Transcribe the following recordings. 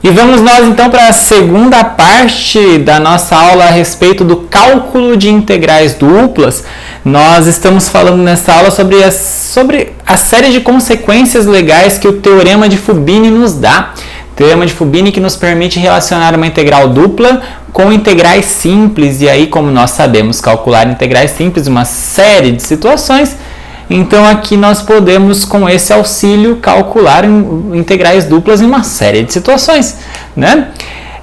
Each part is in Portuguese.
E vamos nós então para a segunda parte da nossa aula a respeito do cálculo de integrais duplas. Nós estamos falando nessa aula sobre a série de consequências legais que o teorema de Fubini nos dá. Teorema de Fubini que nos permite relacionar uma integral dupla com integrais simples, e aí, como nós sabemos calcular integrais simples em uma série de situações, então aqui nós podemos, com esse auxílio, calcular integrais duplas em uma série de situações, né?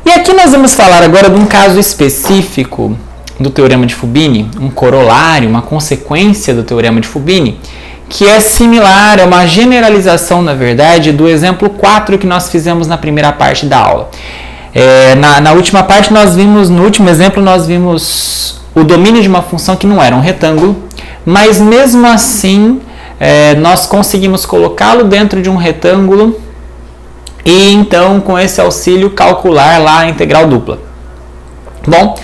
E aqui nós vamos falar agora de um caso específico do teorema de Fubini, um corolário, uma consequência do teorema de Fubini, que é similar, é uma generalização, na verdade, do exemplo 4 que nós fizemos na primeira parte da aula. Na última parte, no último exemplo, nós vimos o domínio de uma função que não era um retângulo, mas mesmo assim nós conseguimos colocá-lo dentro de um retângulo e então com esse auxílio calcular lá a integral dupla. Bom,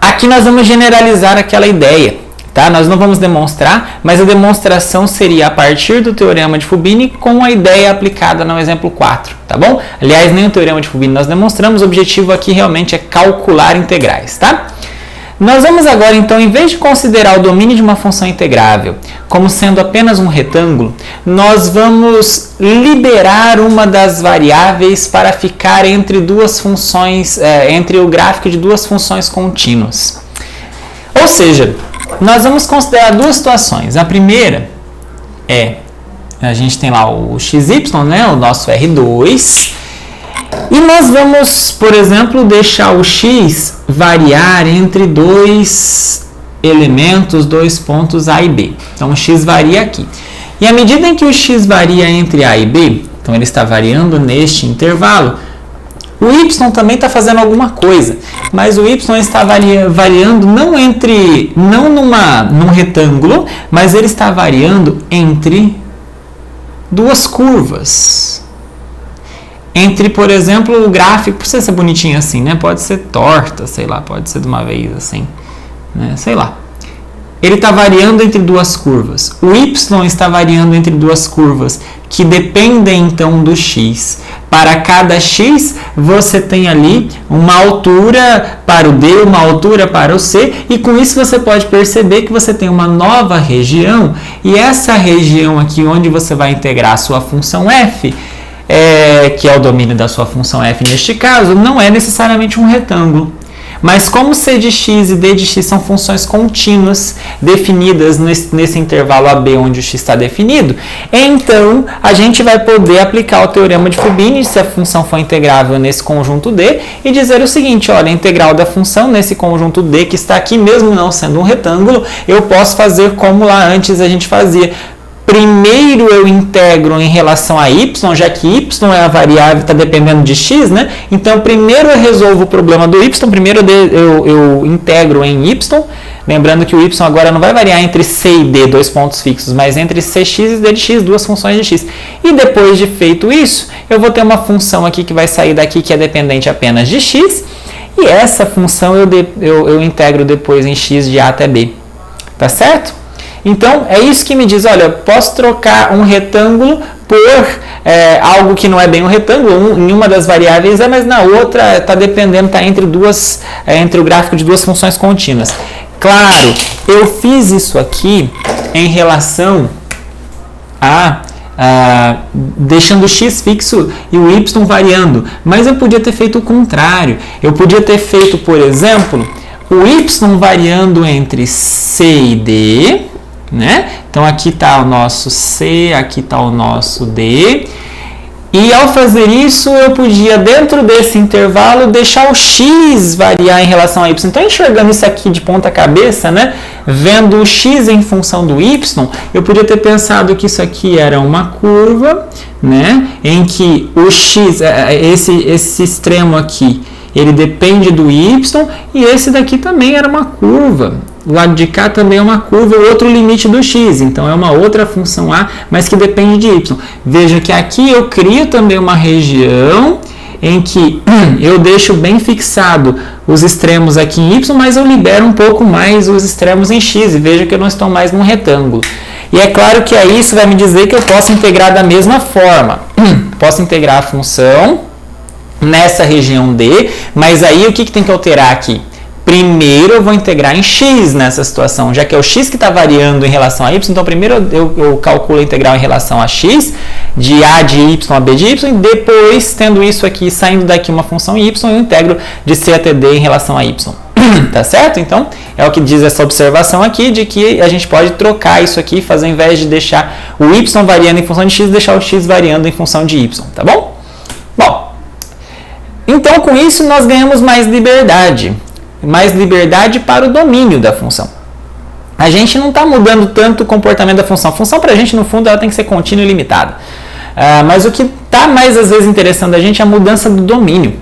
aqui nós vamos generalizar aquela ideia, tá? Nós não vamos demonstrar, mas a demonstração seria a partir do teorema de Fubini com a ideia aplicada no exemplo 4, tá bom? Aliás, nem o teorema de Fubini nós demonstramos, o objetivo aqui realmente é calcular integrais, tá? Nós vamos agora, então, em vez de considerar o domínio de uma função integrável como sendo apenas um retângulo, nós vamos liberar uma das variáveis para ficar entre duas funções, entre o gráfico de duas funções contínuas. Ou seja, nós vamos considerar duas situações. A primeira a gente tem lá o xy, né, o nosso R2, e nós vamos, por exemplo, deixar o x variar entre dois elementos, dois pontos A e B. Então, o x varia aqui. E à medida em que o x varia entre A e B, então ele está variando neste intervalo, o y também está fazendo alguma coisa, mas o y está variando não num retângulo, mas ele está variando entre duas curvas. Entre, por exemplo, o gráfico, precisa ser bonitinho assim, né? Pode ser torta, sei lá, pode ser de uma vez assim, né? Sei lá. Ele está variando entre duas curvas. O y está variando entre duas curvas que dependem, então, do x. Para cada x, você tem ali uma altura para o d, uma altura para o c, e com isso você pode perceber que você tem uma nova região, e essa região aqui, onde você vai integrar a sua função f, que é o domínio da sua função f neste caso, não é necessariamente um retângulo. Mas como c de x e d de x são funções contínuas definidas nesse intervalo AB onde o x está definido, então a gente vai poder aplicar o teorema de Fubini se a função for integrável nesse conjunto D e dizer o seguinte, olha, a integral da função nesse conjunto D que está aqui, mesmo não sendo um retângulo, eu posso fazer como lá antes a gente fazia. Primeiro eu integro em relação a y, já que y é a variável, está dependendo de x, né? Então, primeiro eu resolvo o problema do y, primeiro eu integro em y, lembrando que o y agora não vai variar entre c e d, dois pontos fixos, mas entre cx e d de x, duas funções de x. E depois de feito isso, eu vou ter uma função aqui que vai sair daqui que é dependente apenas de x, e essa função eu integro depois em x de a até b, tá certo? Então, é isso que me diz, olha, eu posso trocar um retângulo por algo que não é bem um retângulo, em uma das variáveis mas na outra está dependendo, está entre o gráfico de duas funções contínuas. Claro, eu fiz isso aqui em relação deixando o x fixo e o y variando, mas eu podia ter feito o contrário. Eu podia ter feito, por exemplo, o y variando entre c e d, né? Então aqui está o nosso C, aqui está o nosso D, e ao fazer isso eu podia dentro desse intervalo deixar o x variar em relação a y. Então enxergando isso aqui de ponta cabeça, né? Vendo o x em função do y, eu podia ter pensado que isso aqui era uma curva, né? Em que o x, esse extremo aqui, ele depende do y, e esse daqui também era uma curva. O lado de cá também é uma curva, o outro limite do x, então é uma outra função A, mas que depende de y. Veja que aqui eu crio também uma região em que eu deixo bem fixado os extremos aqui em y, mas eu libero um pouco mais os extremos em x, e veja que eu não estou mais num retângulo. E é claro que aí isso vai me dizer que eu posso integrar da mesma forma. Posso integrar a função nessa região D, mas aí o que tem que alterar aqui? Primeiro eu vou integrar em x nessa situação, já que é o x que está variando em relação a y, então primeiro eu calculo a integral em relação a x, de a de y a b de y, e depois, tendo isso aqui, saindo daqui uma função y, eu integro de c até d em relação a y. Tá certo? Então, é o que diz essa observação aqui, de que a gente pode trocar isso aqui, fazer ao invés de deixar o y variando em função de x, deixar o x variando em função de y, tá bom? Bom, então com isso nós ganhamos mais liberdade para o domínio da função. A gente não está mudando tanto o comportamento da função. A função para a gente, no fundo, ela tem que ser contínua e limitada. Mas o que está mais, às vezes, interessando a gente é a mudança do domínio.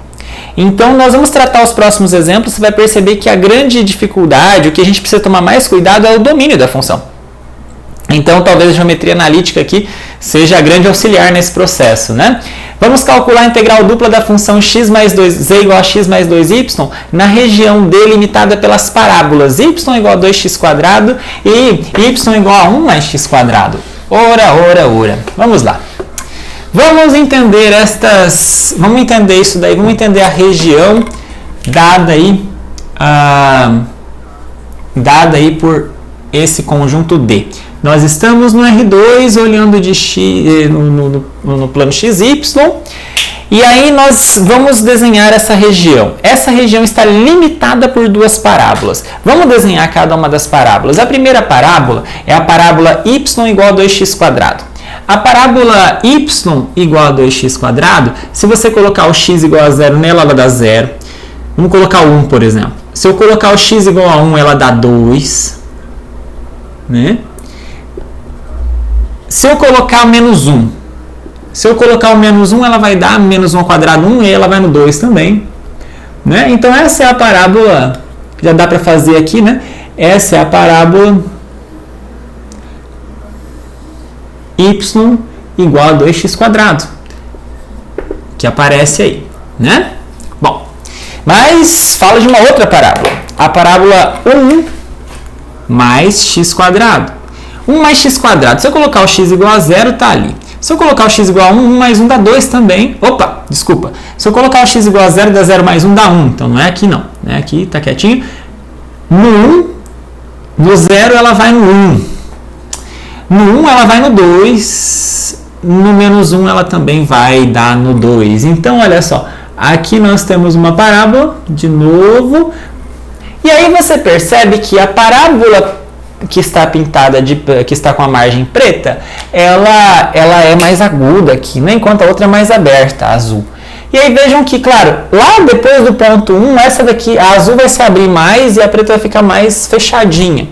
Então, nós vamos tratar os próximos exemplos, você vai perceber que a grande dificuldade, o que a gente precisa tomar mais cuidado é o domínio da função. Então, talvez a geometria analítica aqui seja a grande auxiliar nesse processo, né? Vamos calcular a integral dupla da função x mais 2z igual a x mais 2y na região D limitada pelas parábolas y igual a 2x² e y igual a 1 mais x². Ora. Vamos lá. Vamos entender vamos entender isso daí, vamos entender a região dada aí por esse conjunto D. Nós estamos no R2 olhando de x, no plano XY, e aí nós vamos desenhar essa região. Essa região está limitada por duas parábolas. Vamos desenhar cada uma das parábolas. A primeira parábola é a parábola y igual a 2x². A parábola y igual a 2x², se você colocar o x igual a 0 nela, ela dá 0. Vamos colocar o 1, por exemplo. Se eu colocar o x igual a 1, ela dá 2. Né? Se eu colocar o menos 1, ela vai dar menos 1 ao quadrado 1 e ela vai no 2 também. Né? Então, essa é a parábola, já dá para fazer aqui, né? Essa é a parábola y igual a 2x², que aparece aí. Né? Bom, mas fala de uma outra parábola, a parábola 1 mais x². 1 mais x². Se eu colocar o x igual a 0, tá ali. Se eu colocar o x igual a 1, 1 mais 1 dá 2 também. Opa, desculpa. Se eu colocar o x igual a 0, dá 0 mais 1 dá 1. Então não é aqui não. Né? Aqui tá quietinho. No 1, no 0 ela vai no 1. No 1 ela vai no 2. No menos 1 ela também vai dar no 2. Então olha só. Aqui nós temos uma parábola, de novo. E aí você percebe que a parábola que está pintada, que está com a margem preta, ela é mais aguda aqui, né? Enquanto a outra é mais aberta, a azul. E aí vejam que, claro, lá depois do ponto 1, essa daqui, a azul vai se abrir mais e a preta vai ficar mais fechadinha.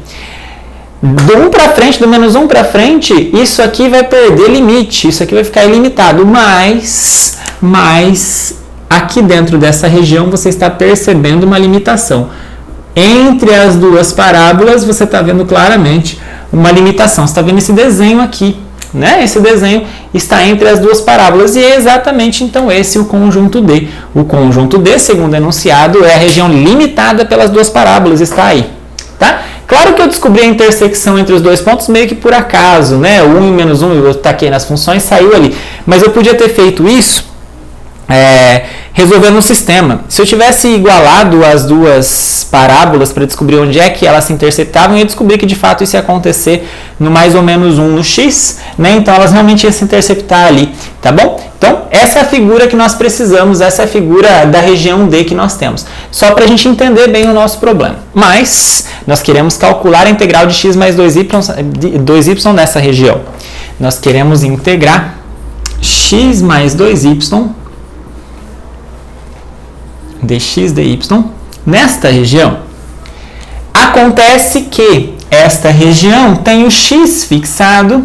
Do 1 para frente, do menos 1 para frente, isso aqui vai perder limite, isso aqui vai ficar ilimitado, mas aqui dentro dessa região você está percebendo uma limitação. Entre as duas parábolas, você está vendo claramente uma limitação. Você está vendo esse desenho aqui, né? Esse desenho está entre as duas parábolas e é exatamente, então, esse o conjunto D. O conjunto D, segundo o enunciado, é a região limitada pelas duas parábolas, está aí. Tá? Claro que eu descobri a intersecção entre os dois pontos meio que por acaso, né? O 1 e o menos 1, eu taquei nas funções, saiu ali. Mas eu podia ter feito isso resolvendo um sistema. Se eu tivesse igualado as duas parábolas para descobrir onde é que elas se interceptavam, eu ia descobrir que de fato isso ia acontecer no mais ou menos 1 no x, né? Então elas realmente iam se interceptar ali, tá bom? Então essa é a figura que nós precisamos, essa é a figura da região D que nós temos, só para a gente entender bem o nosso problema. Mas nós queremos calcular a integral de x mais 2y nessa região. Nós queremos integrar x mais 2y dx dy nesta região. Acontece que esta região tem o x fixado,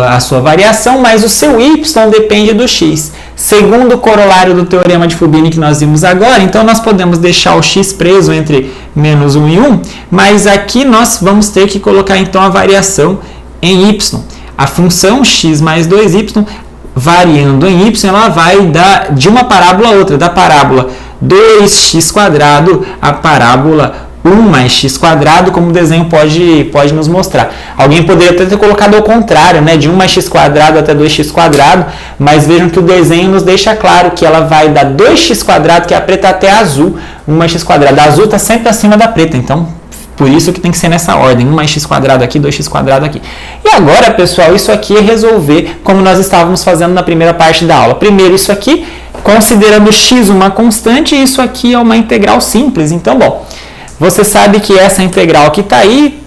a sua variação, mas o seu y depende do x. Segundo o corolário do teorema de Fubini que nós vimos agora, então nós podemos deixar o x preso entre menos 1 e 1, mas aqui nós vamos ter que colocar então a variação em y. A função x mais 2y variando em y, ela vai de uma parábola a outra, da parábola 2x² à parábola 1 mais x quadrado, como o desenho pode nos mostrar. Alguém poderia até ter colocado ao contrário, né, de 1 mais x quadrado até 2x quadrado, mas vejam que o desenho nos deixa claro que ela vai da 2x quadrado, que é a preta, até a azul, 1 mais x quadrado. A azul está sempre acima da preta, então por isso que tem que ser nessa ordem, 1 mais x quadrado aqui, 2x quadrado aqui. E agora, pessoal, isso aqui é resolver como nós estávamos fazendo na primeira parte da aula. Primeiro isso aqui, considerando x uma constante, e isso aqui é uma integral simples. Então, bom, você sabe que essa integral que está aí,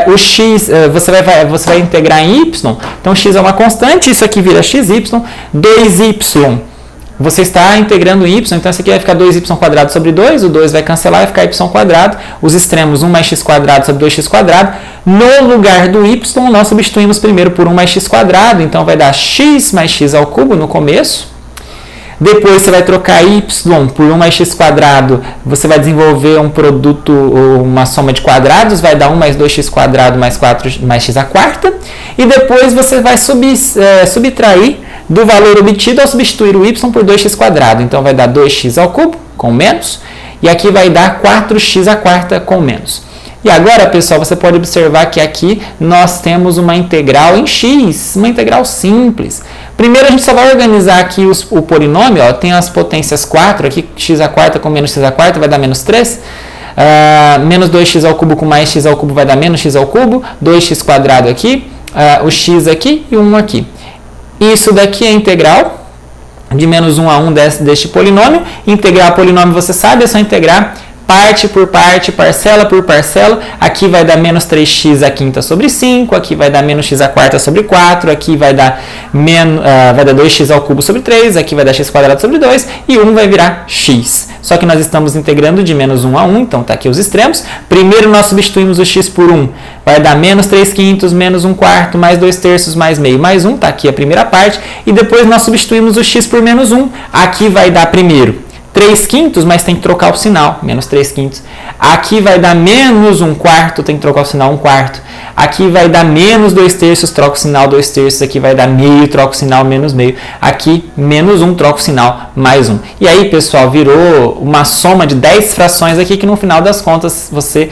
o x, você vai integrar em y, então x é uma constante, isso aqui vira xy, 2y, você está integrando em y, então isso aqui vai ficar 2y quadrado sobre 2, o 2 vai cancelar e vai ficar y quadrado, os extremos 1 mais x quadrado sobre 2x quadrado, no lugar do y nós substituímos primeiro por 1 mais x quadrado, então vai dar x mais x ao cubo no começo. Depois você vai trocar y por 1 mais x quadrado, você vai desenvolver um produto, uma soma de quadrados, vai dar 1 mais 2x quadrado mais 4 mais x à quarta. E depois você vai subtrair do valor obtido ao substituir o y por 2x quadrado. Então vai dar 2x ao cubo com menos, e aqui vai dar 4x à quarta com menos. E agora, pessoal, você pode observar que aqui nós temos uma integral em x, uma integral simples. Primeiro a gente só vai organizar aqui o polinômio, ó, tem as potências 4, aqui x à quarta com menos x à quarta vai dar menos 3. Menos 2x ao cubo com mais x ao cubo vai dar menos x ao cubo, 2x quadrado aqui, o x aqui e 1 aqui. Isso daqui é integral de menos 1 a 1 deste polinômio. Integrar polinômio, você sabe, é só integrar parte por parte, parcela por parcela. Aqui vai dar menos 3x à quinta sobre 5, aqui vai dar menos x à quarta sobre 4, aqui vai dar 2x ao cubo sobre 3, aqui vai dar x quadrado sobre 2, e 1 vai virar x. Só que nós estamos integrando de menos 1 a 1, então está aqui os extremos. Primeiro nós substituímos o x por 1, vai dar menos 3 quintos, menos 1 quarto, mais 2 terços, mais meio, mais 1, está aqui a primeira parte. E depois nós substituímos o x por menos 1, aqui vai dar primeiro 3 quintos, mas tem que trocar o sinal, menos 3 quintos. Aqui vai dar menos 1 quarto, tem que trocar o sinal 1 quarto. Aqui vai dar menos 2 terços, troca o sinal 2 terços. Aqui vai dar meio, troca o sinal menos meio. Aqui, menos 1, troca o sinal mais 1. E aí, pessoal, virou uma soma de 10 frações aqui, que no final das contas você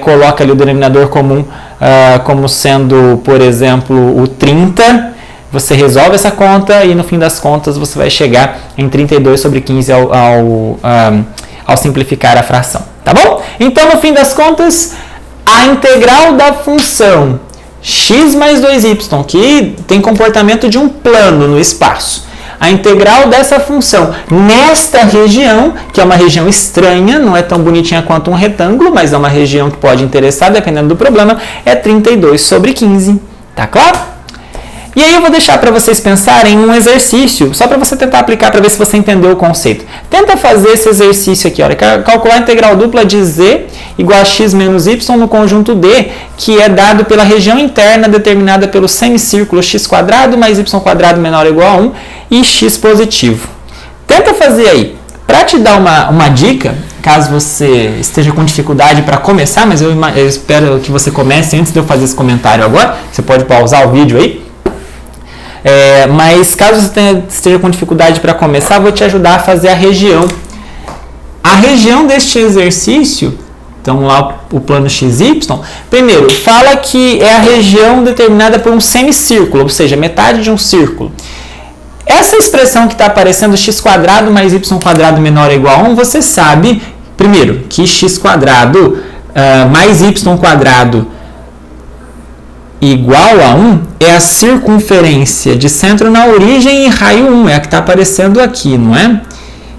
coloca ali o denominador comum como sendo, por exemplo, o 30. Você resolve essa conta e no fim das contas você vai chegar em 32 sobre 15 ao simplificar a fração, tá bom? Então, no fim das contas, a integral da função x mais 2y, que tem comportamento de um plano no espaço, a integral dessa função nesta região, que é uma região estranha, não é tão bonitinha quanto um retângulo, mas é uma região que pode interessar, dependendo do problema, é 32 sobre 15, tá claro? E aí eu vou deixar para vocês pensarem um exercício, só para você tentar aplicar para ver se você entendeu o conceito. Tenta fazer esse exercício aqui, olha, calcular a integral dupla de z igual a x menos y no conjunto D, que é dado pela região interna determinada pelo semicírculo x quadrado mais y quadrado menor ou igual a 1 e x positivo. Tenta fazer aí. Para te dar uma dica, caso você esteja com dificuldade para começar, mas eu espero que você comece antes de eu fazer esse comentário agora, você pode pausar o vídeo aí. Mas caso você esteja com dificuldade para começar, vou te ajudar a fazer a região. A região deste exercício, então lá o plano XY, primeiro, fala que é a região determinada por um semicírculo, ou seja, metade de um círculo. Essa expressão que está aparecendo, x quadrado mais y quadrado menor ou igual a 1, você sabe, primeiro, que x quadrado mais y quadrado igual a 1 é a circunferência de centro na origem em raio 1, é a que está aparecendo aqui, não é?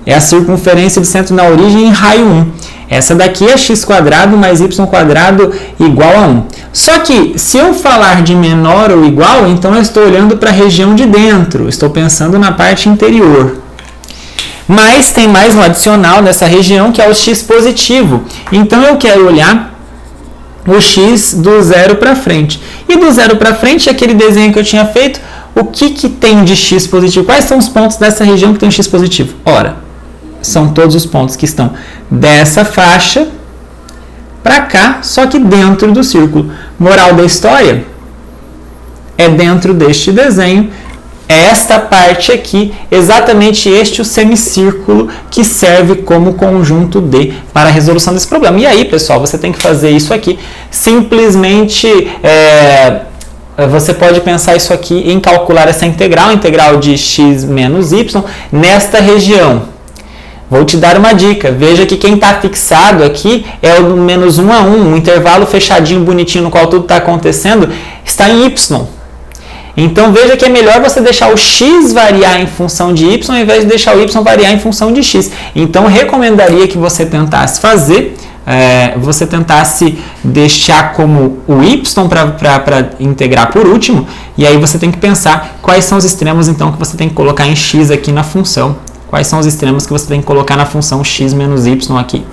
É a circunferência de centro na origem em raio 1. Essa daqui é x quadrado mais y quadrado igual a 1. Só que, se eu falar de menor ou igual, então eu estou olhando para a região de dentro, estou pensando na parte interior. Mas tem mais um adicional nessa região, que é o x positivo. Então eu quero olhar o x do zero para frente. E do zero para frente, aquele desenho que eu tinha feito, o que tem de x positivo? Quais são os pontos dessa região que tem x positivo? Ora, são todos os pontos que estão dessa faixa para cá, só que dentro do círculo. Moral da história, é dentro deste desenho é esta parte aqui, exatamente este o semicírculo que serve como conjunto D para a resolução desse problema. E aí, pessoal, você tem que fazer isso aqui, simplesmente você pode pensar isso aqui em calcular essa integral de x menos y, nesta região. Vou te dar uma dica, veja que quem está fixado aqui é o menos 1 a 1, um intervalo fechadinho, bonitinho, no qual tudo está acontecendo, está em y. Então veja que é melhor você deixar o x variar em função de y, ao invés de deixar o y variar em função de x. Então recomendaria que você tentasse deixar como o y para integrar por último, e aí você tem que pensar quais são os extremos então que você tem que colocar em x aqui na função. Quais são os extremos que você tem que colocar na função x menos y aqui.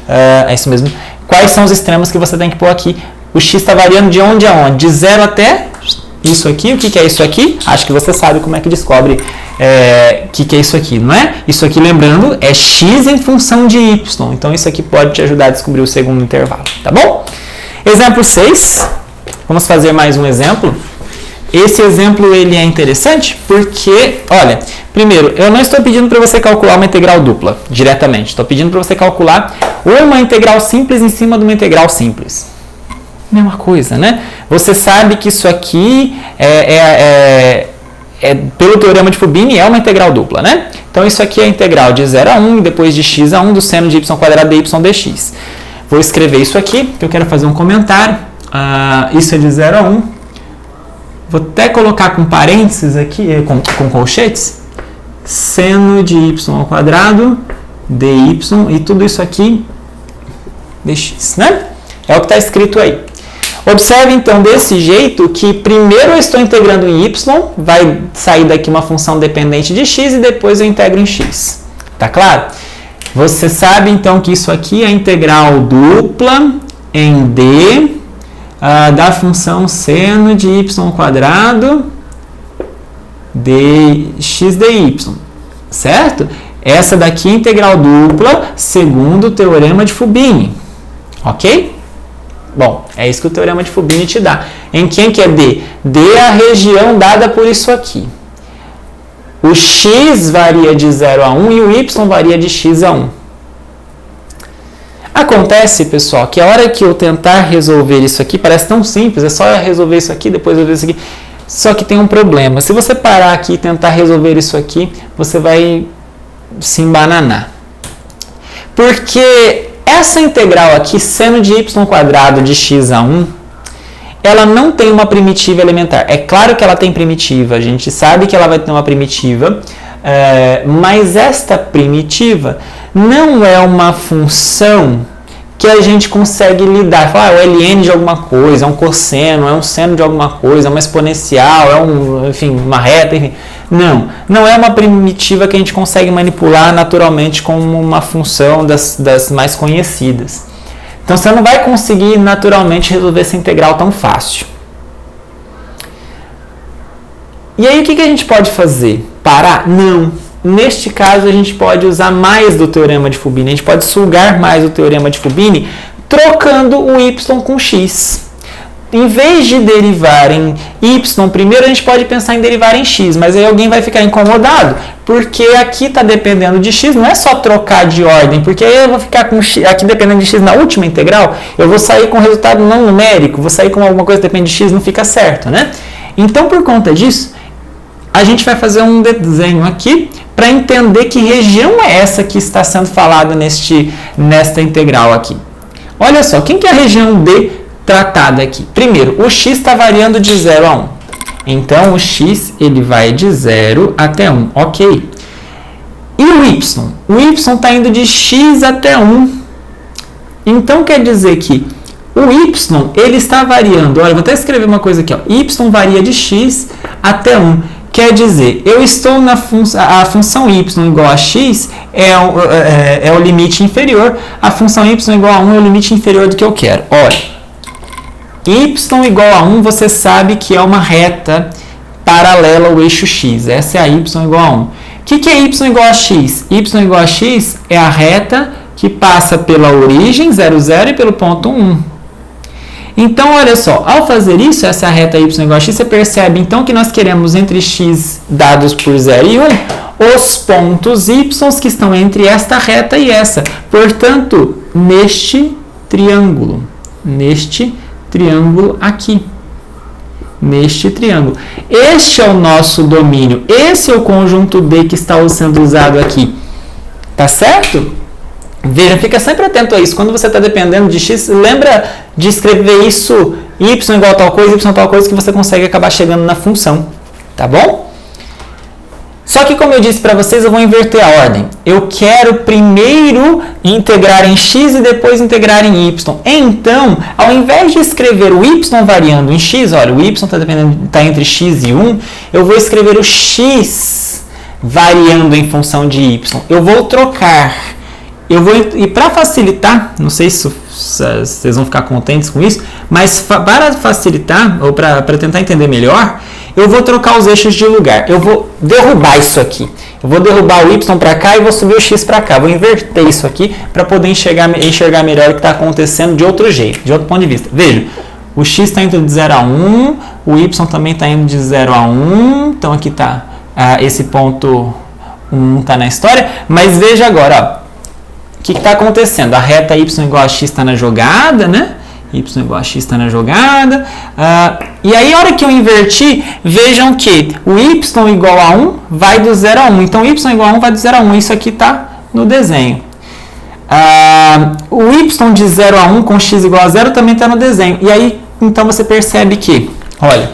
É isso mesmo. Quais são os extremos que você tem que pôr aqui? O x está variando de onde a onde? De 0 até isso aqui. O que é isso aqui? Acho que você sabe como é que descobre o que é isso aqui, não é? Isso aqui, lembrando, é x em função de y. Então, isso aqui pode te ajudar a descobrir o segundo intervalo, tá bom? Exemplo 6. Vamos fazer mais um exemplo. Esse exemplo ele é interessante porque, olha, primeiro, eu não estou pedindo para você calcular uma integral dupla diretamente. Estou pedindo para você calcular uma integral simples em cima de uma integral simples. Mesma coisa, né? Você sabe que isso aqui pelo teorema de Fubini, é uma integral dupla, né? Então, isso aqui é a integral de 0 a 1 e depois de x a 1 do seno de y² dy dx. Vou escrever isso aqui, porque eu quero fazer um comentário. Isso é de 0 a 1. Vou até colocar com parênteses aqui, com colchetes. Seno de y² dy e tudo isso aqui dx, né? É o que está escrito aí. Observe, então, desse jeito que primeiro eu estou integrando em y, vai sair daqui uma função dependente de x e depois eu integro em x. Tá claro? Você sabe, então, que isso aqui é a integral dupla em D da função seno de y² dx dy, certo? Essa daqui é a integral dupla segundo o teorema de Fubini, ok? Bom, é isso que o teorema de Fubini te dá. Em quem que é D? D é a região dada por isso aqui. O x varia de 0 a 1 e o y varia de x a 1. Acontece, pessoal, que a hora que eu tentar resolver isso aqui, parece tão simples, é só resolver isso aqui, depois resolver isso aqui. Só que tem um problema. Se você parar aqui e tentar resolver isso aqui, você vai se embananar. Porque essa integral aqui, seno de y² de x a 1, ela não tem uma primitiva elementar. É claro que ela tem primitiva, a gente sabe que ela vai ter uma primitiva, mas esta primitiva não é uma função que a gente consegue lidar. Falar, é o ln de alguma coisa, é um cosseno, é um seno de alguma coisa, é uma exponencial, é uma reta, enfim. Não é uma primitiva que a gente consegue manipular naturalmente como uma função das mais conhecidas. Então, você não vai conseguir naturalmente resolver essa integral tão fácil. E aí, o que a gente pode fazer? Parar? Não. Neste caso, a gente pode usar mais do teorema de Fubini. A gente pode sugar mais o teorema de Fubini trocando o y com x. Em vez de derivar em y, primeiro a gente pode pensar em derivar em x, mas aí alguém vai ficar incomodado, porque aqui está dependendo de x, não é só trocar de ordem, porque aí eu vou ficar com x, aqui dependendo de x na última integral, eu vou sair com resultado não numérico, vou sair com alguma coisa que depende de x, não fica certo, né? Então, por conta disso, a gente vai fazer um desenho aqui para entender que região é essa que está sendo falada nesta integral aqui. Olha só, quem que é a região D tratada aqui? Primeiro, o x está variando de 0 a 1. Então, o x ele vai de 0 até 1, ok. E o y? O y está indo de x até 1. Então, quer dizer que o y ele está variando. Olha, vou até escrever uma coisa aqui. Ó. Y varia de x até 1. Quer dizer, eu estou a função y igual a x é o limite inferior, a função y igual a 1 é o limite inferior do que eu quero. Olha, y igual a 1 você sabe que é uma reta paralela ao eixo x. Essa é a y igual a 1. O que é y igual a x? Y igual a x é a reta que passa pela origem 0, 0 e pelo ponto 1. Então, olha só, ao fazer isso, essa reta y igual a x, você percebe então que nós queremos entre x dados por 0 e 1, os pontos y que estão entre esta reta e essa. Portanto, neste triângulo aqui. Neste triângulo. Este é o nosso domínio. Esse é o conjunto D que está sendo usado aqui. Tá certo? Veja, fica sempre atento a isso. Quando você está dependendo de x, lembra de escrever isso y igual a tal coisa, y tal coisa, que você consegue acabar chegando na função. Tá bom? Só que, como eu disse para vocês, eu vou inverter a ordem. Eu quero primeiro integrar em x e depois integrar em y. Então, ao invés de escrever o y variando em x, olha, o y está entre x e 1, eu vou escrever o x variando em função de y. Eu vou trocar. E para facilitar, não sei se vocês vão ficar contentes com isso, mas para facilitar, ou para tentar entender melhor, eu vou trocar os eixos de lugar. Eu vou derrubar isso aqui. Eu vou derrubar o y para cá e vou subir o x para cá. Vou inverter isso aqui para poder enxergar melhor o que está acontecendo de outro jeito, de outro ponto de vista. Veja, o x está indo de 0 a 1, o y também está indo de 0 a 1. Então aqui está, esse ponto 1 está na história. Mas veja agora, ó. O que está acontecendo? A reta y igual a x está na jogada, né? Y igual a x está na jogada. E aí, a hora que eu inverti, vejam que o y igual a 1 vai do 0 a 1. Então, y igual a 1 vai do 0 a 1. Isso aqui está no desenho. O y de 0 a 1 com x igual a 0 também está no desenho. E aí, então, você percebe que, olha,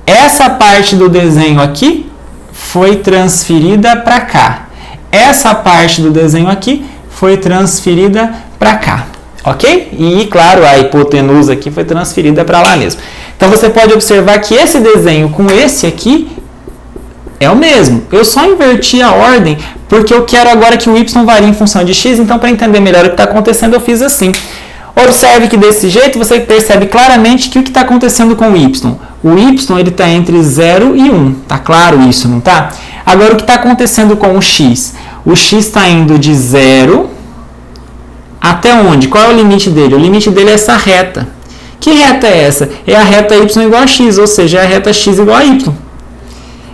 essa parte do desenho aqui foi transferida para cá. Essa parte do desenho aqui foi transferida para cá, ok? E, claro, a hipotenusa aqui foi transferida para lá mesmo. Então, você pode observar que esse desenho com esse aqui é o mesmo. Eu só inverti a ordem porque eu quero agora que o y varie em função de x. Então, para entender melhor o que está acontecendo, eu fiz assim. Observe que desse jeito você percebe claramente que o que está acontecendo com o y. O y está entre 0 e 1. Tá claro isso, não tá? Agora, o que está acontecendo com o x? O x está indo de 0 até onde? Qual é o limite dele? O limite dele é essa reta. Que reta é essa? É a reta y igual a x, ou seja, é a reta x igual a y.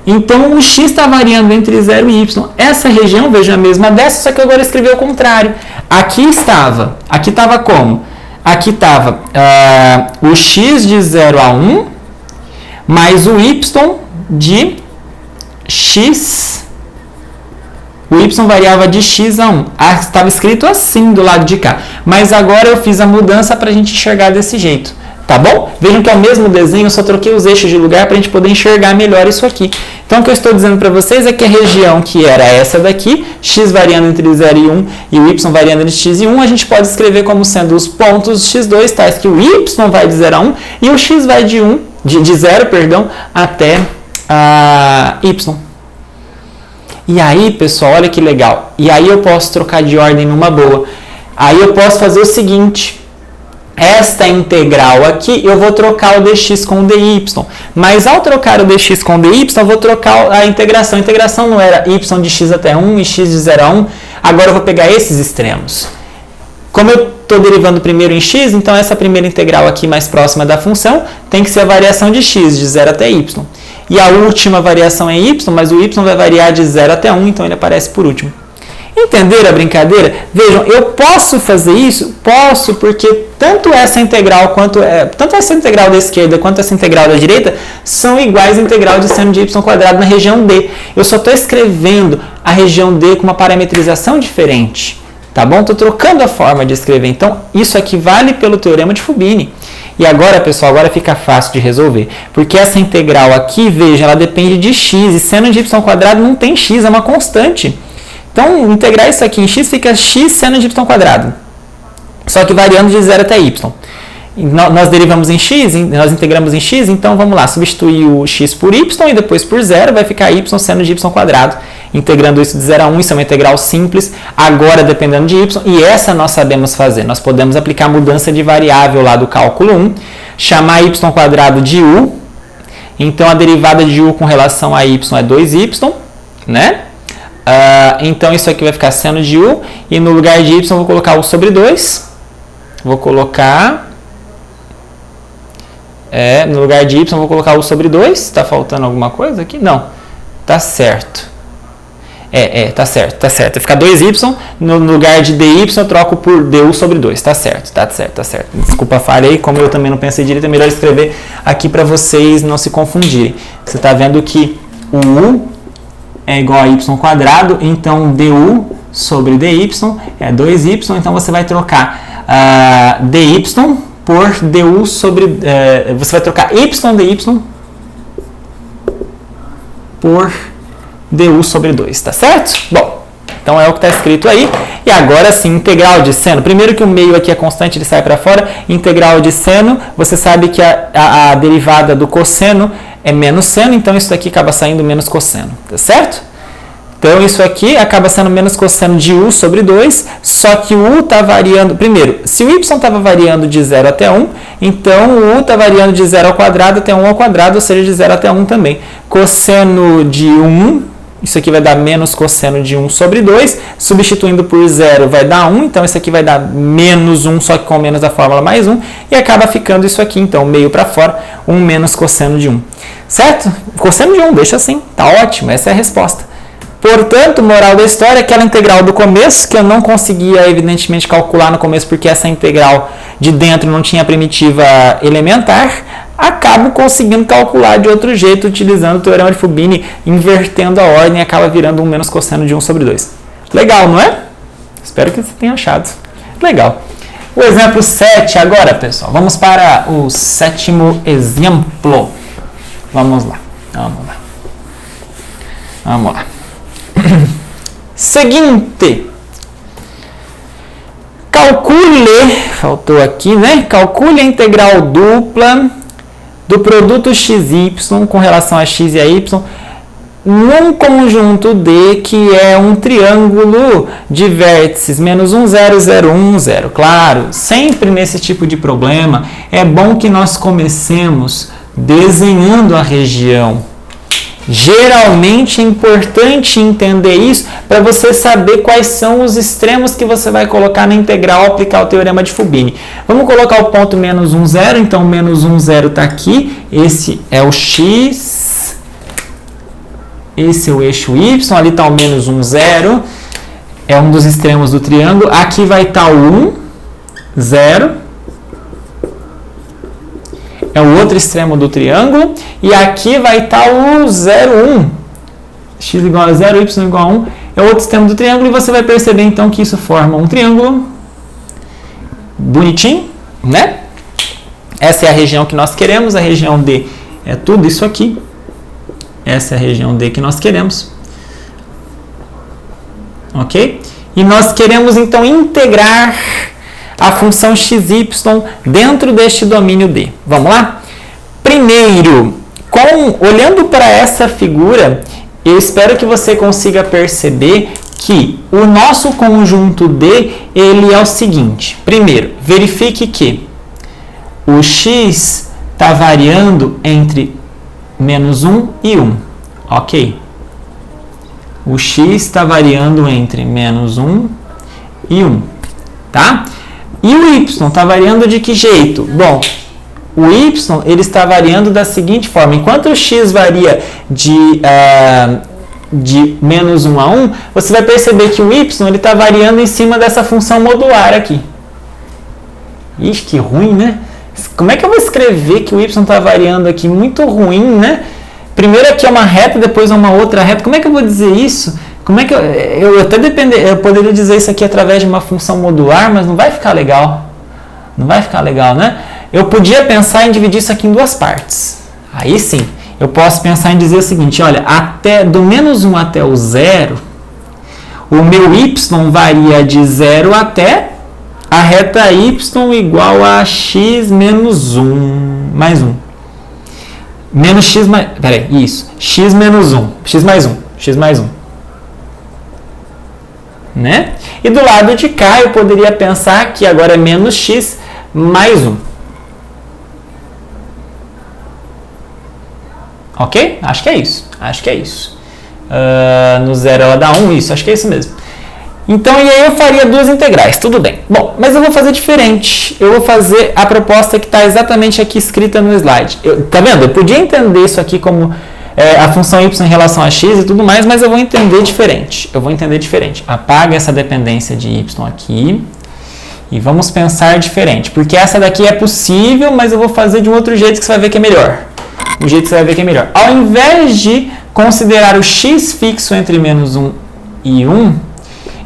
Então, o x está variando entre 0 e y. Essa região, veja, a mesma dessa, só que agora eu escrevi ao contrário. Aqui estava como? Aqui estava o x de 0 a 1, mais o y de x. O y variava de x a 1. Estava escrito assim do lado de cá. Mas agora eu fiz a mudança para a gente enxergar desse jeito. Tá bom? Vejam que é o mesmo desenho, eu só troquei os eixos de lugar para a gente poder enxergar melhor isso aqui. Então, o que eu estou dizendo para vocês é que a região que era essa daqui, x variando entre 0 e 1 e o y variando entre x e 1, a gente pode escrever como sendo os pontos x2, tais que o y vai de 0 a 1 e o x vai de 0, até y. E aí, pessoal, olha que legal. E aí eu posso trocar de ordem numa boa. Aí eu posso fazer o seguinte. Esta integral aqui, eu vou trocar o dx com o dy. Mas ao trocar o dx com o dy, eu vou trocar a integração. A integração não era y de x até 1 e x de 0 a 1. Agora eu vou pegar esses extremos. Como eu estou derivando primeiro em x, então essa primeira integral aqui mais próxima da função tem que ser a variação de x, de 0 até y. E a última variação é y, mas o y vai variar de 0 até 1, então ele aparece por último. Entenderam a brincadeira? Vejam, eu posso fazer isso? Posso, porque tanto essa integral da esquerda quanto essa integral da direita são iguais à integral de seno de y quadrado na região D. Eu só estou escrevendo a região D com uma parametrização diferente. Tá bom? Estou trocando a forma de escrever. Então, isso aqui vale pelo teorema de Fubini. E agora, pessoal, agora fica fácil de resolver. Porque essa integral aqui, veja, ela depende de x. E seno de y quadrado não tem x, é uma constante. Então, integrar isso aqui em x fica x seno de y quadrado. Só que variando de 0 até y. Nós derivamos em x, nós integramos em x, então vamos lá, substituir o x por y e depois por 0, vai ficar y seno de y quadrado. Integrando isso de 0 a 1, isso é uma integral simples, agora dependendo de y, e essa nós sabemos fazer. Nós podemos aplicar mudança de variável lá do cálculo 1, chamar y quadrado de u, então a derivada de u com relação a y é 2y, né? Então isso aqui vai ficar seno de u, e no lugar de y eu vou colocar u sobre 2, vou colocar... no lugar de y, vou colocar u sobre 2. Está faltando alguma coisa aqui? Não. Tá certo. Tá certo. Vai ficar 2y, no lugar de dy eu troco por du sobre 2. Tá certo. Desculpa a falha aí, como eu também não pensei direito, é melhor escrever aqui para vocês não se confundirem. Você está vendo que o u é igual a y², então du sobre dy é 2y, então você vai trocar dy por du sobre... você vai trocar y dy por du sobre 2, tá certo? Bom, então é o que está escrito aí. E agora sim, integral de seno. Primeiro que o meio aqui é constante, ele sai para fora. Integral de seno, você sabe que a derivada do cosseno é menos seno, então isso aqui acaba saindo menos cosseno, tá certo? Então isso aqui acaba sendo menos cosseno de u sobre 2, só que o u está variando... Primeiro, se o y estava variando de 0 até 1, então o u está variando de 0 ao quadrado até 1 ao quadrado, ou seja, de 0 até 1 também. Cosseno de 1, isso aqui vai dar menos cosseno de 1 sobre 2, substituindo por 0 vai dar 1, então isso aqui vai dar menos 1, só que com menos a fórmula mais 1, e acaba ficando isso aqui, então meio para fora, 1 menos cosseno de 1. Certo? Cosseno de 1, deixa assim, tá ótimo, essa é a resposta. Portanto, moral da história, aquela integral do começo, que eu não conseguia, evidentemente, calcular no começo, porque essa integral de dentro não tinha primitiva elementar, acabo conseguindo calcular de outro jeito, utilizando o teorema de Fubini, invertendo a ordem, e acaba virando 1 menos cosseno de 1 sobre 2. Legal, não é? Espero que você tenha achado. Legal. O exemplo 7 agora, pessoal. Vamos para o 7º exemplo. Vamos lá. Seguinte. Faltou aqui, né? Calcule a integral dupla do produto xy com relação a x e a y num conjunto D que é um triângulo de vértices menos 1, 0, 0, 1, 0. Claro, sempre nesse tipo de problema é bom que nós comecemos desenhando a região. Geralmente é importante entender isso para você saber quais são os extremos que você vai colocar na integral ao aplicar o teorema de Fubini. Vamos colocar o ponto menos 1, 0, então menos 1, 0 está aqui, esse é o x, esse é o eixo y, ali está o menos 1, 0, é um dos extremos do triângulo, aqui vai estar o 1, 0, é o outro extremo do triângulo, e aqui vai estar o 0, 1. X igual a 0, y igual a 1, é o outro extremo do triângulo, e você vai perceber então que isso forma um triângulo bonitinho, né? Essa é a região que nós queremos, a região D é tudo isso aqui. Essa é a região D que nós queremos. Ok? E nós queremos então integrar a função xy dentro deste domínio D. Vamos lá? Primeiro, olhando para essa figura, eu espero que você consiga perceber que o nosso conjunto D, ele é o seguinte. Primeiro, verifique que o x está variando entre menos 1 e 1. Ok? O x está variando entre menos 1 e 1. Tá? E o y está variando de que jeito? Bom, o y ele está variando da seguinte forma. Enquanto o x varia de menos 1 a 1, você vai perceber que o y ele está variando em cima dessa função modular aqui. Ixi, que ruim, né? Como é que eu vou escrever que o y está variando aqui? Muito ruim, né? Primeiro aqui é uma reta, depois é uma outra reta. Como é que eu vou dizer isso? Como é que eu poderia dizer isso aqui através de uma função modular, mas não vai ficar legal. Não vai ficar legal, né? Eu podia pensar em dividir isso aqui em duas partes. Aí sim, eu posso pensar em dizer o seguinte, olha, do menos 1 até o 0, o meu y varia de 0 até a reta y igual a x menos 1, mais 1. Menos x mais... Peraí, isso. X menos 1. X mais 1. X mais 1. Né? E do lado de cá eu poderia pensar que agora é menos x mais 1. Ok? Acho que é isso. No 0 ela dá 1, isso. Acho que é isso mesmo. Então, e aí eu faria duas integrais, tudo bem. Bom, mas eu vou fazer diferente. Eu vou fazer a proposta que está exatamente aqui escrita no slide. Tá vendo? Eu podia entender isso aqui como a função y em relação a x e tudo mais, mas eu vou entender diferente. Apaga essa dependência de y aqui e vamos pensar diferente. Porque essa daqui é possível, mas eu vou fazer de um outro jeito que você vai ver que é melhor. Ao invés de considerar o x fixo entre menos 1 e 1,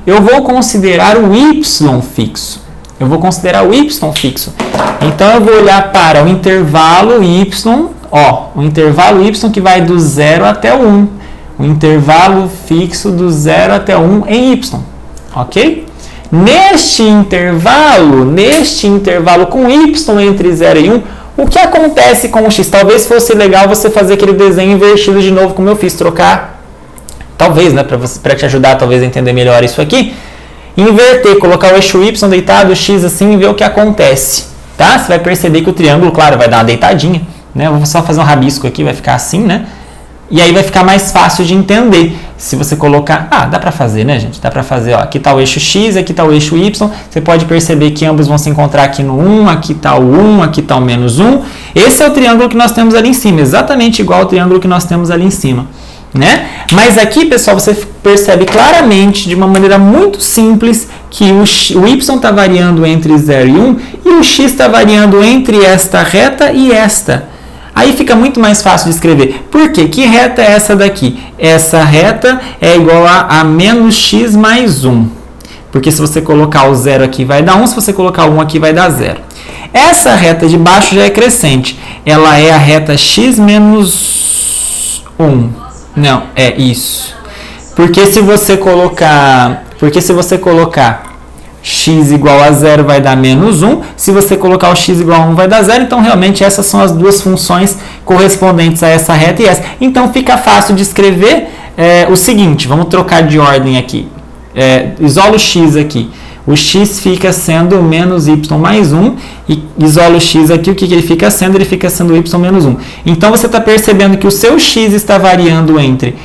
eu vou considerar o y fixo. Então, eu vou olhar para o intervalo y, o intervalo y que vai do 0 até o 1. O intervalo fixo do 0 até o 1 em y. Ok? Neste intervalo com y entre 0 e 1, o que acontece com o x? Talvez fosse legal você fazer aquele desenho invertido de novo, como eu fiz, trocar. Talvez, né, para te ajudar talvez a entender melhor isso aqui, inverter, colocar o eixo y deitado, o x assim e ver o que acontece, tá? Você vai perceber que o triângulo, claro, vai dar uma deitadinha, né? Eu vou só fazer um rabisco aqui, vai ficar assim, né? E aí vai ficar mais fácil de entender. Se você colocar... dá para fazer, né, gente? Dá para fazer, ó, aqui está o eixo x, aqui está o eixo y. Você pode perceber que ambos vão se encontrar aqui no 1, aqui está o 1, aqui está o menos 1. Esse é o triângulo que nós temos ali em cima, exatamente igual ao triângulo que nós temos ali em cima. Né? Mas aqui, pessoal, você percebe claramente, de uma maneira muito simples, que o y está variando entre 0 e 1 e o x está variando entre esta reta e esta. Aí fica muito mais fácil de escrever. Por quê? Que reta é essa daqui? Essa reta é igual a menos x mais 1. Porque se você colocar o 0 aqui vai dar 1, se você colocar o 1 aqui vai dar 0. Essa reta de baixo já é crescente. Ela é a reta x menos 1. Não, é isso. Porque se você colocar x igual a 0 vai dar menos 1. Se você colocar o x igual a 1 vai dar 0. Então, realmente, essas são as duas funções correspondentes a essa reta e essa. Então, fica fácil de escrever o seguinte. Vamos trocar de ordem aqui. Isola o x aqui. O x fica sendo menos y mais 1. E isola o x aqui, o que ele fica sendo? Ele fica sendo y menos 1. Então, você está percebendo que o seu x está variando entre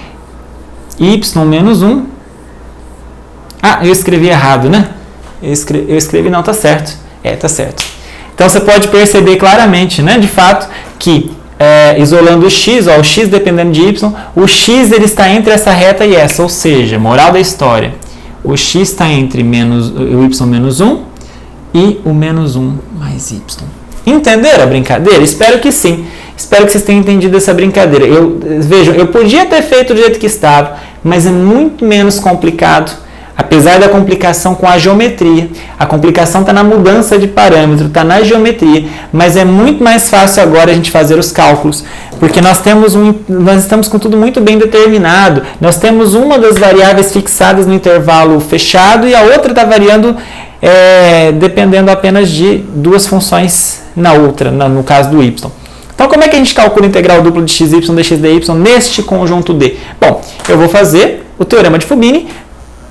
y menos 1. Eu escrevi errado, né? Eu escrevi, não, tá certo. Tá certo. Então, você pode perceber claramente, né, de fato, que isolando o x dependendo de y, o x ele está entre essa reta e essa. Ou seja, moral da história, o x está entre o y menos 1 e o menos 1 mais y. Entenderam a brincadeira? Espero que sim. Espero que vocês tenham entendido essa brincadeira. Vejam, eu podia ter feito do jeito que estava, mas é muito menos complicado. Apesar da complicação com a geometria, a complicação está na mudança de parâmetro, está na geometria, mas é muito mais fácil agora a gente fazer os cálculos, porque nós estamos com tudo muito bem determinado. Nós temos uma das variáveis fixadas no intervalo fechado e a outra está variando dependendo apenas de duas funções na outra, no caso do y. Então, como é que a gente calcula a integral dupla de xy dx dy neste conjunto D? Bom, eu vou fazer o teorema de Fubini.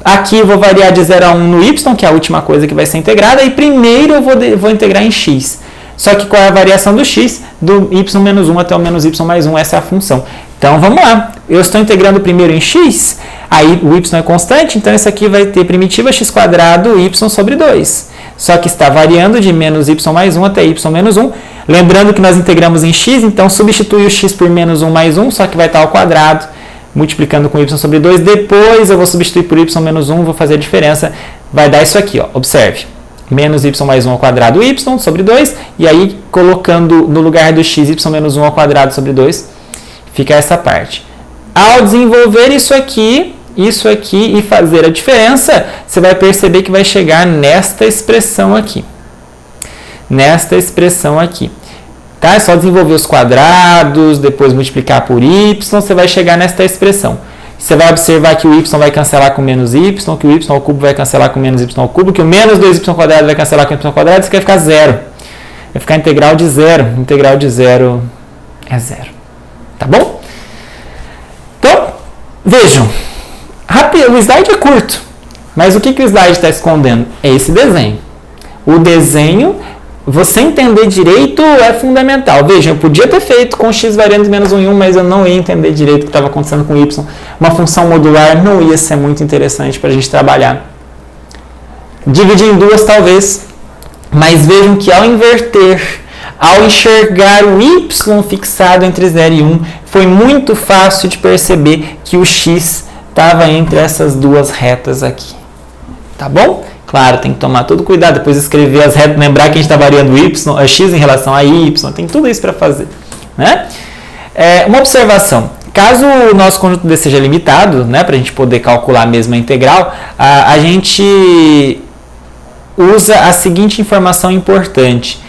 Aqui eu vou variar de 0 a 1 no y, que é a última coisa que vai ser integrada, e primeiro eu vou integrar em x. Só que qual é a variação do x? Do y menos 1 até o menos y mais 1, essa é a função. Então vamos lá, eu estou integrando primeiro em x, aí o y é constante, então isso aqui vai ter primitiva x² y sobre 2. Só que está variando de menos y mais 1 até y menos 1. Lembrando que nós integramos em x, então substitui o x por menos 1 mais 1, só que vai estar ao quadrado, multiplicando com y sobre 2, depois eu vou substituir por y menos 1, vou fazer a diferença, vai dar isso aqui, ó, observe, menos y mais 1 ao quadrado y sobre 2, e aí colocando no lugar do x y menos 1 ao quadrado sobre 2, fica essa parte. Ao desenvolver isso aqui e fazer a diferença, você vai perceber que vai chegar nesta expressão aqui. Tá? É só desenvolver os quadrados, depois multiplicar por y, você vai chegar nesta expressão. Você vai observar que o y vai cancelar com menos y, que o y ao cubo vai cancelar com menos y ao cubo, que o menos 2y² vai cancelar com y ao quadrado, isso aqui vai ficar zero. Vai ficar integral de zero. Integral de zero é zero. Tá bom? Então, vejam. O slide é curto, mas o que o slide está escondendo? É esse desenho. O desenho... Você entender direito é fundamental. Veja, eu podia ter feito com x variando de menos 1 em 1, mas eu não ia entender direito o que estava acontecendo com y. Uma função modular não ia ser muito interessante para a gente trabalhar. Dividir em duas talvez, mas vejam que ao inverter, ao enxergar o y fixado entre 0 e 1, foi muito fácil de perceber que o x estava entre essas duas retas aqui. Tá bom? Claro, tem que tomar todo cuidado, depois escrever as retas, lembrar que a gente está variando o x em relação a y, tem tudo isso para fazer. Né? Uma observação, caso o nosso conjunto D seja limitado, né, para a gente poder calcular a mesma integral, a gente usa a seguinte informação importante.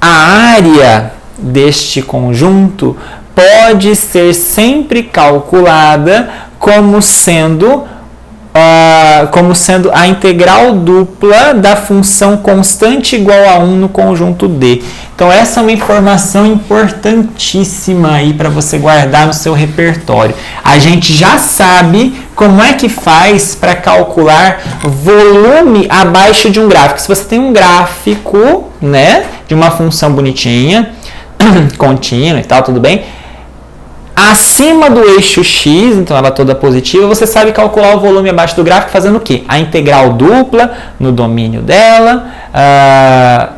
A área deste conjunto pode ser sempre calculada como sendo a integral dupla da função constante igual a 1 no conjunto D. Então, essa é uma informação importantíssima aí para você guardar no seu repertório. A gente já sabe como é que faz para calcular volume abaixo de um gráfico. Se você tem um gráfico, né, de uma função bonitinha, contínua e tal, tudo bem? Acima do eixo x, então ela toda positiva, você sabe calcular o volume abaixo do gráfico fazendo o quê? A integral dupla no domínio dela,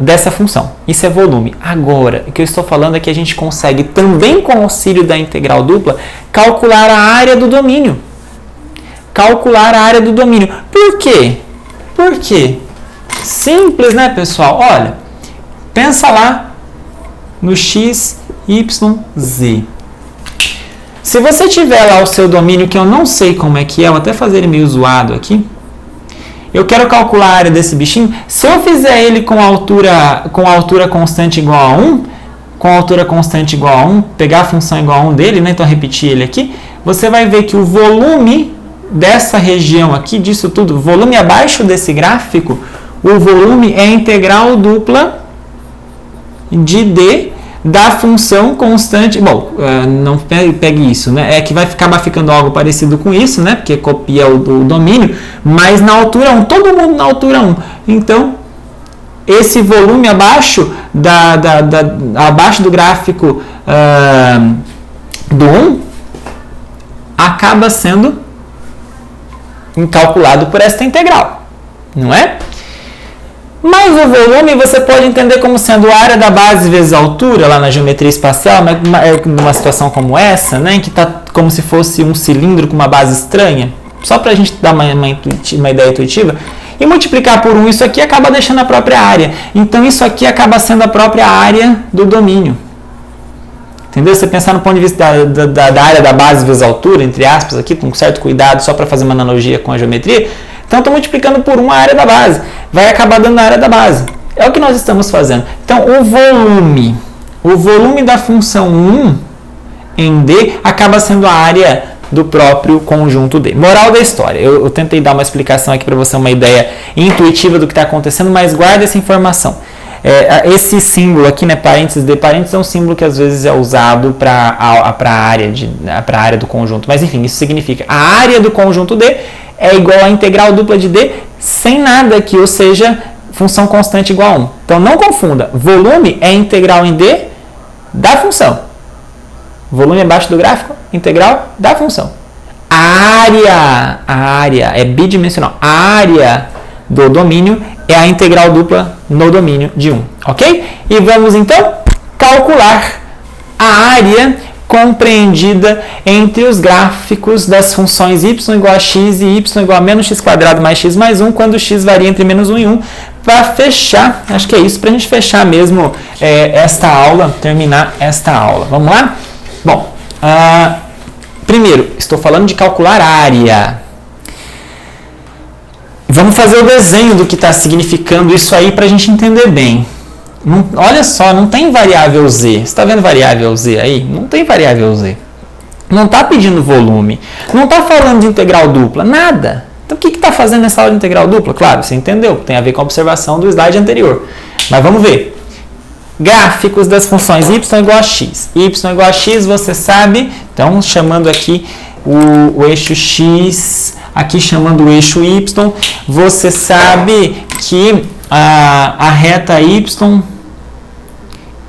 dessa função. Isso é volume. Agora, o que eu estou falando é que a gente consegue também com o auxílio da integral dupla calcular a área do domínio. Calcular a área do domínio. Por quê? Por quê? Simples, né, pessoal? Olha, pensa lá no x, y, z. Se você tiver lá o seu domínio, que eu não sei como é que é, vou até fazer ele meio zoado aqui. Eu quero calcular a área desse bichinho. Se eu fizer ele com altura constante igual a 1, pegar a função igual a 1 dele, né? Então repetir ele aqui, você vai ver que o volume dessa região aqui, disso tudo, volume abaixo desse gráfico, o volume é a integral dupla de D da função constante, bom, não pegue isso, né? É que vai acabar ficando algo parecido com isso, né? Porque copia o domínio, mas na altura 1, todo mundo na altura 1. Então, esse volume abaixo, abaixo do gráfico do 1 acaba sendo calculado por esta integral, não é? Mas o volume você pode entender como sendo a área da base vezes a altura, lá na geometria espacial, numa situação como essa, né, em que está como se fosse um cilindro com uma base estranha, só para a gente dar uma ideia intuitiva, e multiplicar por 1, isso aqui acaba deixando a própria área. Então, isso aqui acaba sendo a própria área do domínio. Entendeu? Você pensar no ponto de vista da área da base vezes a altura, entre aspas, aqui, com certo cuidado, só para fazer uma analogia com a geometria. Então, estou multiplicando por 1 a área da base. Vai acabar dando a área da base. É o que nós estamos fazendo. Então, o volume da função 1 em D acaba sendo a área do próprio conjunto D. Moral da história. Eu tentei dar uma explicação aqui para você, uma ideia intuitiva do que está acontecendo, mas guarda essa informação. Esse símbolo aqui, né, parênteses D, parênteses, é um símbolo que às vezes é usado para a área do conjunto. Mas, enfim, isso significa a área do conjunto D é igual à integral dupla de D sem nada aqui, ou seja, função constante igual a 1. Então, não confunda. Volume é integral em D da função. Volume abaixo do gráfico, integral da função. A área é bidimensional. A área do domínio é a integral dupla no domínio de 1. Ok? E vamos, então, calcular a área compreendida entre os gráficos das funções y igual a x e y igual a menos x² mais x mais 1, quando x varia entre menos 1 e 1, para fechar, acho que é isso, para a gente fechar mesmo esta aula, terminar esta aula. Vamos lá? Bom, primeiro, estou falando de calcular área. Vamos fazer o desenho do que está significando isso aí para a gente entender bem. Olha só, não tem variável z. Você está vendo variável z aí? Não tem variável z. Não está pedindo volume. Não está falando de integral dupla. Nada. Então, o que está fazendo nessa aula de integral dupla? Claro, você entendeu. Tem a ver com a observação do slide anterior. Mas vamos ver. Gráficos das funções y igual a x. Y igual a x, você sabe. Então, chamando aqui o eixo x, aqui chamando o eixo y, você sabe que a reta y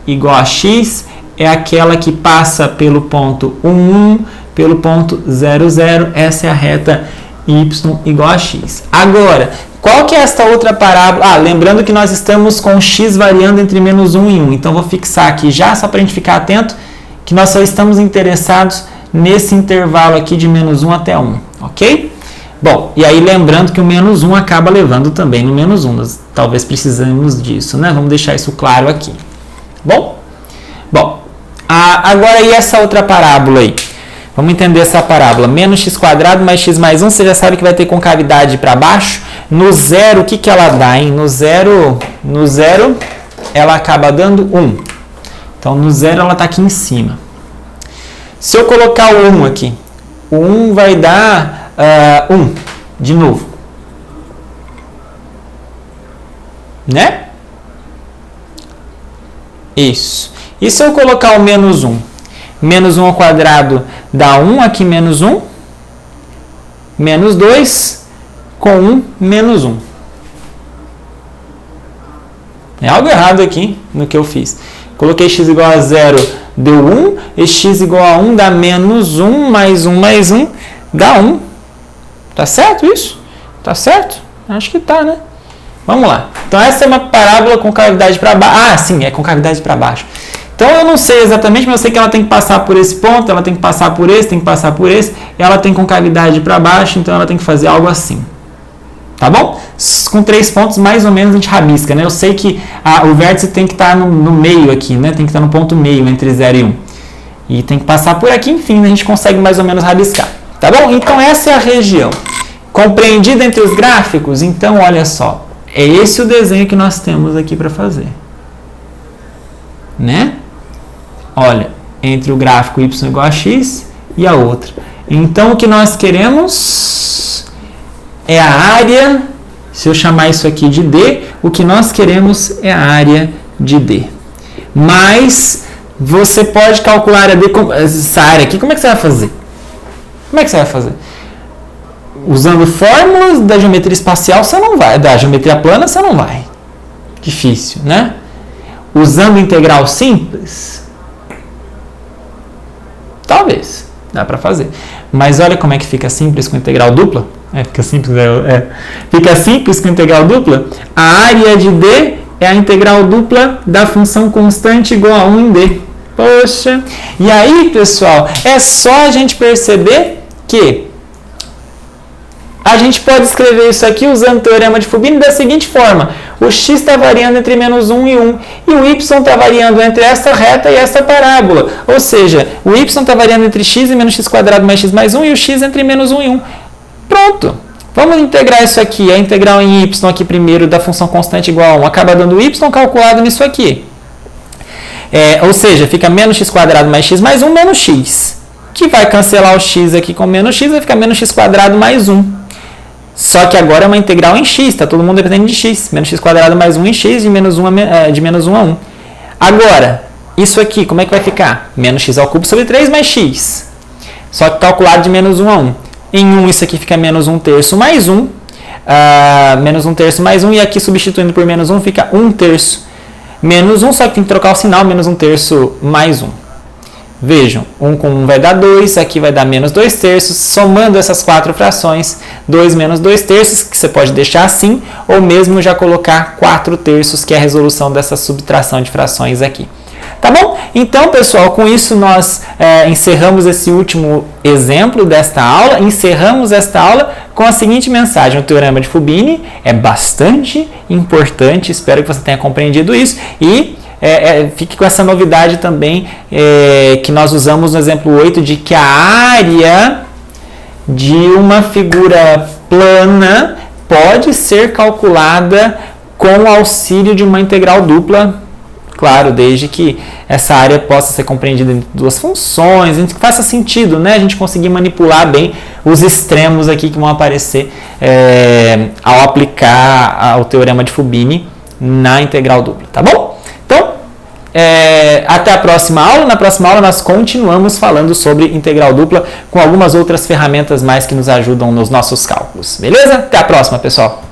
igual a x é aquela que passa pelo ponto 1, 1, pelo ponto 0, 0. Essa é a reta y igual a x. Agora, Qual que é esta outra parábola? Lembrando que nós estamos com x variando entre menos 1 e 1. Então, vou fixar aqui já, só para a gente ficar atento, que nós só estamos interessados nesse intervalo aqui de menos 1 até 1, ok? Bom, e aí lembrando que o menos 1 acaba levando também no menos 1. Nós talvez precisamos disso, né? Vamos deixar isso claro aqui. Bom, agora e essa outra parábola aí? Vamos entender essa parábola. Menos x² mais x mais 1, você já sabe que vai ter concavidade para baixo. No zero, o que, que ela dá, hein? No zero, ela acaba dando 1. Então, no zero, ela está aqui em cima. Se eu colocar o 1 aqui, o 1 vai dar 1, de novo. Né? Isso. E se eu colocar o menos 1? Menos 1 ao quadrado dá 1, aqui menos 1. Menos 2, com 1, menos 1. É algo errado aqui no que eu fiz. Coloquei x igual a 0, deu 1. E x igual a 1 dá menos 1, mais 1, mais 1, dá 1. Tá certo isso? Tá certo? Acho que tá, né? Vamos lá. Então, essa é uma parábola com cavidade para baixo. Sim, é com cavidade para baixo. Então, eu não sei exatamente, mas eu sei que ela tem que passar por esse ponto, ela tem que passar por esse, tem que passar por esse, ela tem concavidade para baixo, então ela tem que fazer algo assim. Tá bom? Com 3 pontos, mais ou menos, a gente rabisca, né? Eu sei que o vértice tem que estar no meio aqui, né? Tem que estar no ponto meio entre 0 e 1. E tem que passar por aqui, enfim, a gente consegue mais ou menos rabiscar. Tá bom? Então, essa é a região. Compreendida entre os gráficos? Então, olha só. É esse o desenho que nós temos aqui para fazer. Né? Olha, entre o gráfico y igual a x e a outra. Então, o que nós queremos é a área, se eu chamar isso aqui de D, o que nós queremos é a área de D. Mas, você pode calcular a D, essa área aqui, como é que você vai fazer? Como é que você vai fazer? Usando fórmulas da geometria espacial, você não vai. Da geometria plana, você não vai. Difícil, né? Usando integral simples, talvez, dá para fazer. Mas olha como é que fica simples com integral dupla. Fica simples com integral dupla. A área de D é a integral dupla da função constante igual a 1 em D. Poxa! E aí, pessoal, é só a gente perceber que a gente pode escrever isso aqui usando o teorema de Fubini da seguinte forma. O x está variando entre menos 1 e 1. E o y está variando entre essa reta e essa parábola. Ou seja, o y está variando entre x e menos x² mais x mais 1 e o x entre menos 1 e 1. Pronto. Vamos integrar isso aqui. A integral em y aqui primeiro da função constante igual a 1 acaba dando y calculado nisso aqui. Ou seja, fica menos x² mais x mais 1 menos x. Que vai cancelar o x aqui com menos x, vai ficar menos x² mais 1. Só que agora é uma integral em x, está todo mundo dependendo de x. Menos x² mais 1 em x, de menos 1 a 1. Agora, isso aqui, como é que vai ficar? Menos x ao cubo sobre 3 mais x. Só que calculado de menos 1 a 1. Em 1, isso aqui fica menos 1/3 mais 1. Menos 1/3 mais 1. E aqui, substituindo por menos 1, fica 1/3 menos 1. Só que tem que trocar o sinal, menos 1/3 mais 1. Vejam, 1 com 1 vai dar 2, aqui vai dar menos 2/3, somando essas 4 frações, 2 menos 2/3, que você pode deixar assim, ou mesmo já colocar 4/3, que é a resolução dessa subtração de frações aqui. Tá bom? Então, pessoal, com isso nós encerramos esse último exemplo desta aula, encerramos esta aula com a seguinte mensagem: o teorema de Fubini é bastante importante, espero que você tenha compreendido isso, e fique com essa novidade também que nós usamos no exemplo 8, de que a área de uma figura plana pode ser calculada com o auxílio de uma integral dupla, claro, desde que essa área possa ser compreendida em duas funções, que faça sentido, né? A gente conseguir manipular bem os extremos aqui que vão aparecer ao aplicar o teorema de Fubini na integral dupla, tá bom? Então, até a próxima aula. Na próxima aula nós continuamos falando sobre integral dupla com algumas outras ferramentas mais que nos ajudam nos nossos cálculos. Beleza? Até a próxima, pessoal!